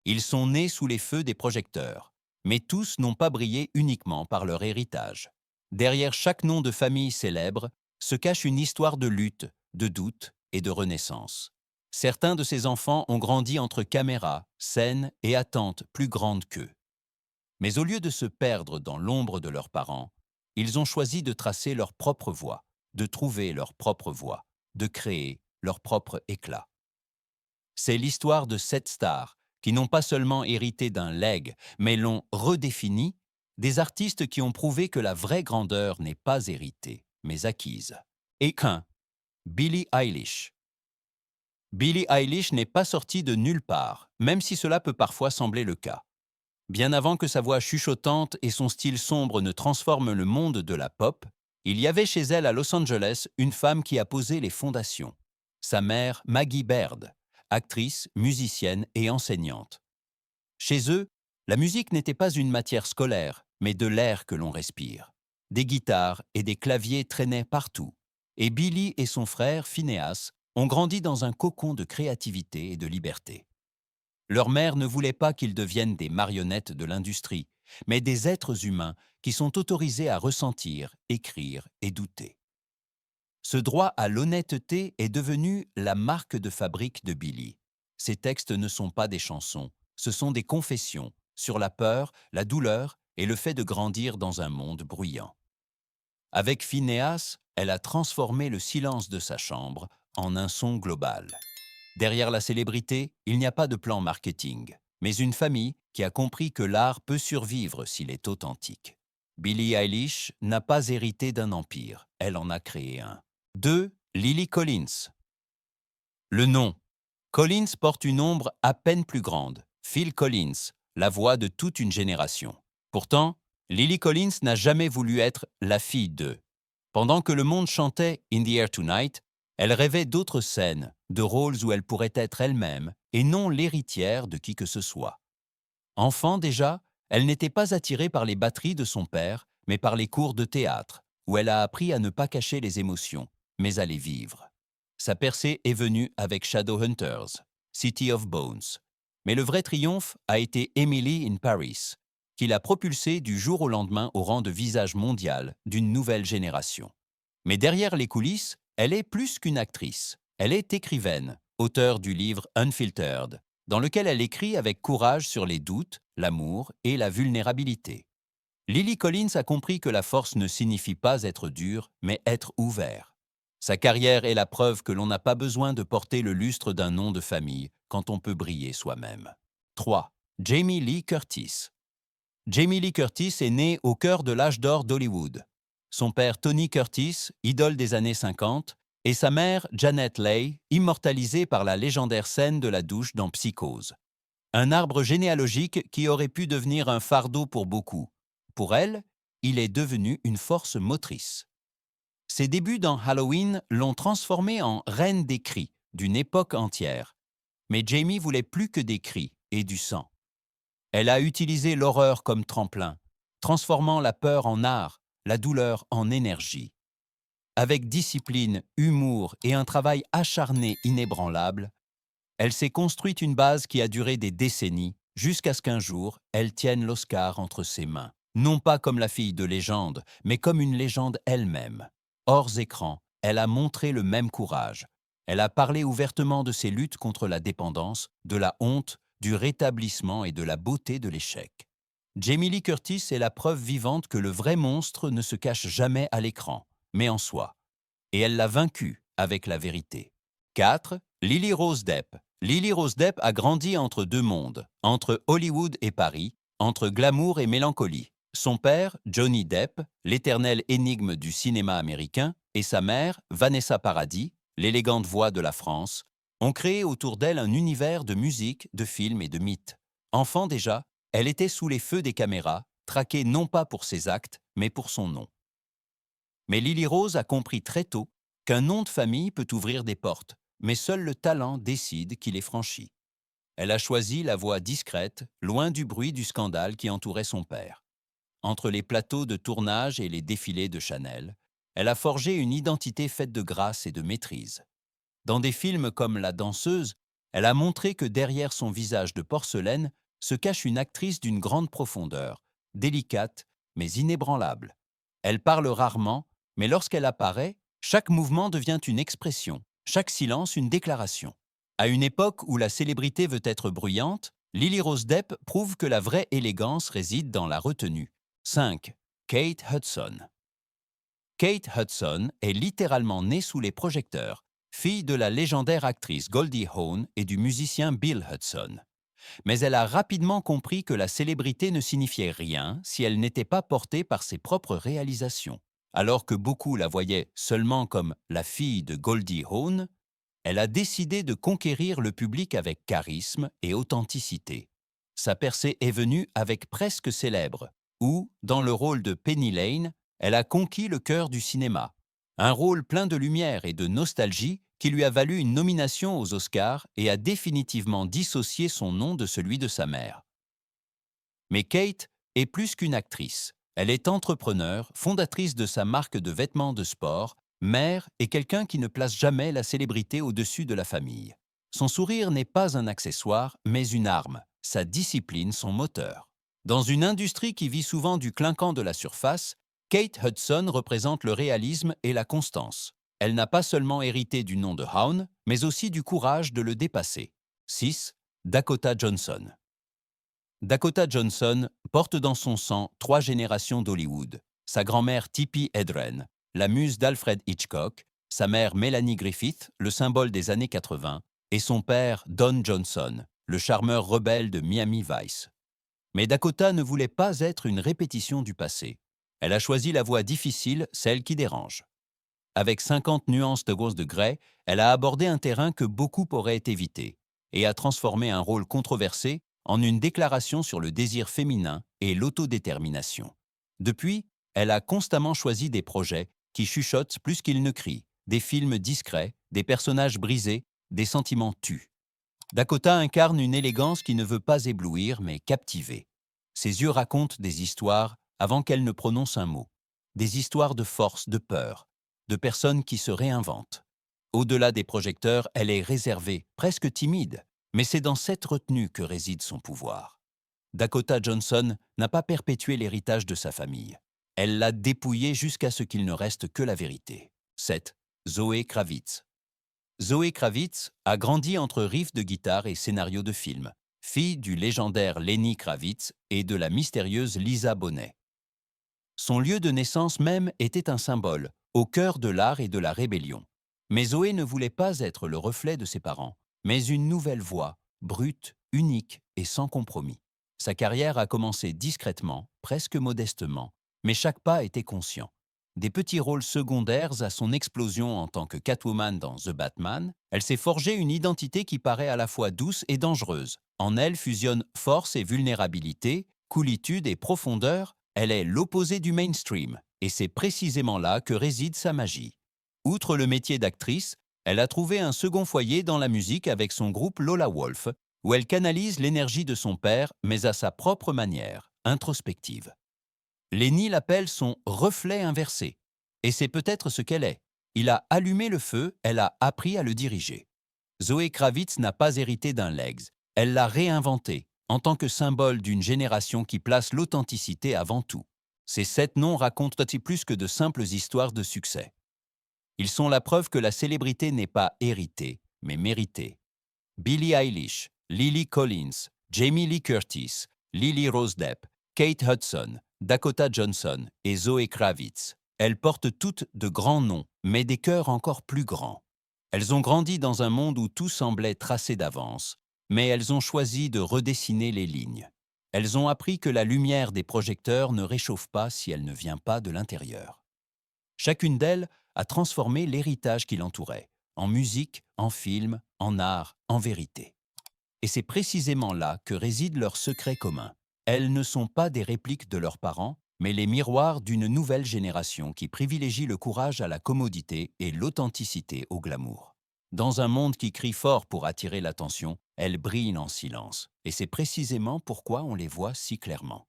Ils sont nés sous les feux des projecteurs, mais tous n'ont pas brillé uniquement par leur héritage. Derrière chaque nom de famille célèbre se cache une histoire de lutte, de doute et de renaissance. Certains de ces enfants ont grandi entre caméras, scènes et attentes plus grandes qu'eux. Mais au lieu de se perdre dans l'ombre de leurs parents, ils ont choisi de tracer leur propre voie, de trouver leur propre voie, de créer leur propre éclat. C'est l'histoire de 7 stars qui n'ont pas seulement hérité d'un legs, mais l'ont redéfini, des artistes qui ont prouvé que la vraie grandeur n'est pas héritée, mais acquise. Et qu'un, Billie Eilish. Billie Eilish n'est pas sortie de nulle part, même si cela peut parfois sembler le cas. Bien avant que sa voix chuchotante et son style sombre ne transforment le monde de la pop, il y avait chez elle à Los Angeles une femme qui a posé les fondations. Sa mère, Maggie Baird, actrice, musicienne et enseignante. Chez eux, la musique n'était pas une matière scolaire, mais de l'air que l'on respire. Des guitares et des claviers traînaient partout. Et Billy et son frère, Phineas, ont grandi dans un cocon de créativité et de liberté. Leur mère ne voulait pas qu'ils deviennent des marionnettes de l'industrie, mais des êtres humains qui sont autorisés à ressentir, écrire et douter. Ce droit à l'honnêteté est devenu la marque de fabrique de Billy. Ces textes ne sont pas des chansons, ce sont des confessions sur la peur, la douleur et le fait de grandir dans un monde bruyant. Avec Phineas, elle a transformé le silence de sa chambre en un son global. Derrière la célébrité, il n'y a pas de plan marketing, mais une famille qui a compris que l'art peut survivre s'il est authentique. Billie Eilish n'a pas hérité d'un empire, elle en a créé un. 2. Lily Collins. Le nom. Collins porte une ombre à peine plus grande, Phil Collins, la voix de toute une génération. Pourtant, Lily Collins n'a jamais voulu être la fille d'eux. Pendant que le monde chantait In the Air Tonight, elle rêvait d'autres scènes, de rôles où elle pourrait être elle-même, et non l'héritière de qui que ce soit. Enfant déjà, elle n'était pas attirée par les batteries de son père, mais par les cours de théâtre, où elle a appris à ne pas cacher les émotions, mais à les vivre. Sa percée est venue avec Shadowhunters, City of Bones. Mais le vrai triomphe a été Emily in Paris, qui l'a propulsée du jour au lendemain au rang de visage mondial d'une nouvelle génération. Mais derrière les coulisses, elle est plus qu'une actrice. Elle est écrivaine, auteure du livre Unfiltered, dans lequel elle écrit avec courage sur les doutes, l'amour et la vulnérabilité. Lily Collins a compris que la force ne signifie pas être dur, mais être ouvert. Sa carrière est la preuve que l'on n'a pas besoin de porter le lustre d'un nom de famille quand on peut briller soi-même. 3. Jamie Lee Curtis. Jamie Lee Curtis est née au cœur de l'âge d'or d'Hollywood. Son père Tony Curtis, idole des années 50, et sa mère Janet Leigh, immortalisée par la légendaire scène de la douche dans Psychose. Un arbre généalogique qui aurait pu devenir un fardeau pour beaucoup. Pour elle, il est devenu une force motrice. Ses débuts dans Halloween l'ont transformée en reine des cris d'une époque entière. Mais Jamie voulait plus que des cris et du sang. Elle a utilisé l'horreur comme tremplin, transformant la peur en art, la douleur en énergie. Avec discipline, humour et un travail acharné inébranlable, elle s'est construite une base qui a duré des décennies, jusqu'à ce qu'un jour, elle tienne l'Oscar entre ses mains. Non pas comme la fille de légende, mais comme une légende elle-même. Hors écran, elle a montré le même courage. Elle a parlé ouvertement de ses luttes contre la dépendance, de la honte, du rétablissement et de la beauté de l'échec. Jamie Lee Curtis est la preuve vivante que le vrai monstre ne se cache jamais à l'écran, mais en soi. Et elle l'a vaincu avec la vérité. 4. Lily Rose Depp. Lily Rose Depp a grandi entre deux mondes, entre Hollywood et Paris, entre glamour et mélancolie. Son père, Johnny Depp, l'éternelle énigme du cinéma américain, et sa mère, Vanessa Paradis, l'élégante voix de la France, ont créé autour d'elle un univers de musique, de films et de mythes. Enfant déjà, elle était sous les feux des caméras, traquée non pas pour ses actes, mais pour son nom. Mais Lily Rose a compris très tôt qu'un nom de famille peut ouvrir des portes, mais seul le talent décide qui les franchit. Elle a choisi la voie discrète, loin du bruit du scandale qui entourait son père. Entre les plateaux de tournage et les défilés de Chanel, elle a forgé une identité faite de grâce et de maîtrise. Dans des films comme La Danseuse, Elle a montré que derrière son visage de porcelaine se cache une actrice d'une grande profondeur, délicate mais inébranlable. Elle parle rarement, mais lorsqu'elle apparaît, chaque mouvement devient une expression, chaque silence une déclaration. À une époque où la célébrité veut être bruyante, Lily Rose Depp prouve que la vraie élégance réside dans la retenue. 5. Kate Hudson. Kate Hudson est littéralement née sous les projecteurs, fille de la légendaire actrice Goldie Hawn et du musicien Bill Hudson. Mais elle a rapidement compris que la célébrité ne signifiait rien si elle n'était pas portée par ses propres réalisations. Alors que beaucoup la voyaient seulement comme la fille de Goldie Hawn, elle a décidé de conquérir le public avec charisme et authenticité. Sa percée est venue avec Presque célèbre, où, dans le rôle de Penny Lane, elle a conquis le cœur du cinéma. Un rôle plein de lumière et de nostalgie qui lui a valu une nomination aux Oscars et a définitivement dissocié son nom de celui de sa mère. Mais Kate est plus qu'une actrice. Elle est entrepreneur, fondatrice de sa marque de vêtements de sport, mère et quelqu'un qui ne place jamais la célébrité au-dessus de la famille. Son sourire n'est pas un accessoire, mais une arme, sa discipline son moteur. Dans une industrie qui vit souvent du clinquant de la surface, Kate Hudson représente le réalisme et la constance. Elle n'a pas seulement hérité du nom de Hawn, mais aussi du courage de le dépasser. 6. Dakota Johnson. Dakota Johnson porte dans son sang 3 générations d'Hollywood. Sa grand-mère Tippi Hedren, la muse d'Alfred Hitchcock, sa mère Melanie Griffith, le symbole des années 80, et son père Don Johnson, le charmeur rebelle de Miami Vice. Mais Dakota ne voulait pas être une répétition du passé. Elle a choisi la voie difficile, celle qui dérange. Avec 50 nuances de rose de Grey, elle a abordé un terrain que beaucoup auraient évité et a transformé un rôle controversé en une déclaration sur le désir féminin et l'autodétermination. Depuis, elle a constamment choisi des projets qui chuchotent plus qu'ils ne crient, des films discrets, des personnages brisés, des sentiments tus. Dakota incarne une élégance qui ne veut pas éblouir mais captiver. Ses yeux racontent des histoires avant qu'elle ne prononce un mot. Des histoires de force, de peur, de personnes qui se réinventent. Au-delà des projecteurs, elle est réservée, presque timide, mais c'est dans cette retenue que réside son pouvoir. Dakota Johnson n'a pas perpétué l'héritage de sa famille. Elle l'a dépouillé jusqu'à ce qu'il ne reste que la vérité. 7. Zoé Kravitz. Zoé Kravitz a grandi entre riffs de guitare et scénarios de films, fille du légendaire Lenny Kravitz et de la mystérieuse Lisa Bonet. Son lieu de naissance même était un symbole, au cœur de l'art et de la rébellion. Mais Zoé ne voulait pas être le reflet de ses parents, mais une nouvelle voix, brute, unique et sans compromis. Sa carrière a commencé discrètement, presque modestement, mais chaque pas était conscient. Des petits rôles secondaires à son explosion en tant que Catwoman dans The Batman, elle s'est forgée une identité qui paraît à la fois douce et dangereuse. En elle fusionnent force et vulnérabilité, coolitude et profondeur. Elle est l'opposé du mainstream, et c'est précisément là que réside sa magie. Outre le métier d'actrice, elle a trouvé un second foyer dans la musique avec son groupe Lola Wolf, où elle canalise l'énergie de son père, mais à sa propre manière, introspective. Lenny l'appelle son reflet inversé, et c'est peut-être ce qu'elle est. Il a allumé le feu, elle a appris à le diriger. Zoé Kravitz n'a pas hérité d'un Legs, elle l'a réinventé, en tant que symbole d'une génération qui place l'authenticité avant tout. Ces 7 noms racontent plus que de simples histoires de succès. Ils sont la preuve que la célébrité n'est pas héritée, mais méritée. Billie Eilish, Lily Collins, Jamie Lee Curtis, Lily Rose Depp, Kate Hudson, Dakota Johnson et Zoé Kravitz. Elles portent toutes de grands noms, mais des cœurs encore plus grands. Elles ont grandi dans un monde où tout semblait tracé d'avance, mais elles ont choisi de redessiner les lignes. Elles ont appris que la lumière des projecteurs ne réchauffe pas si elle ne vient pas de l'intérieur. Chacune d'elles a transformé l'héritage qui l'entourait, en musique, en film, en art, en vérité. Et c'est précisément là que réside leur secret commun. Elles ne sont pas des répliques de leurs parents, mais les miroirs d'une nouvelle génération qui privilégie le courage à la commodité et l'authenticité au glamour. Dans un monde qui crie fort pour attirer l'attention, elles brillent en silence. Et c'est précisément pourquoi on les voit si clairement.